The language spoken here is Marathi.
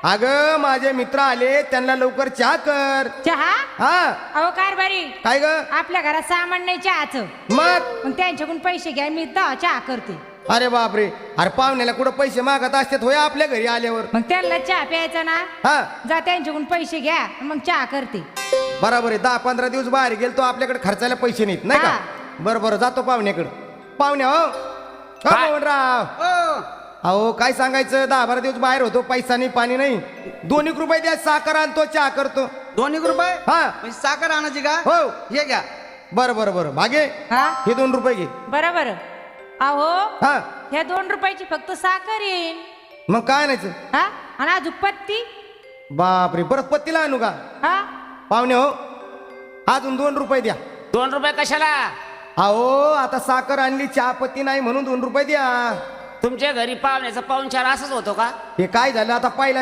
अगं माझे मित्र आले, त्यांना लवकर चहा कर. चहा? हा. अहो कारभारी, काय ग? आपल्या घरात सामान नाही चहाचं. मग त्यांच्याकडून पैसे घ्या, मी चहा करते. अरे बापरे, अरे पाहुण्याला कुठं पैसे मागत असतात होय आपल्या घरी आल्यावर. मग त्यांना चहा प्यायचा ना, हा जा त्यांच्याकडून पैसे घ्या, मग चहा करते. बरोबर आहे. 10-15 दिवस बाहेर गेलतो, आपल्याकडे खर्चायला पैसे नाहीत नाही का? हा. बरं बरं, जातो पाहुण्याकडे. पाहुण्या हो राव, अहो काय सांगायचं, 10-12 दिवस बाहेर होतो, पैसा नाही पाणी नाही. 2 रुपये द्या, साखर आणतो, चहा करतो. 2 रुपये? हा म्हणजे साखर आणायची का? हो. हे घ्या. बरं बरं बरं, भागे हा हे 2 रुपये घे. बरोबर. अहो हा ह्या 2 रुपयाची फक्त साखर येईल. मग काय आणायचं? हा आणि अजून पत्ती. बापरे, परत पत्तीला आणू का? हा पाहुणे हो, अजून 2 रुपये द्या. 2 रुपये कशाला? अहो आता साखर आणली, चहापत्ती नाही म्हणून 2 रुपये द्या. तुमच्या घरी पाहुण्याचा पाहुणचार असंच होतो का? हे काय झालं आता, पहिला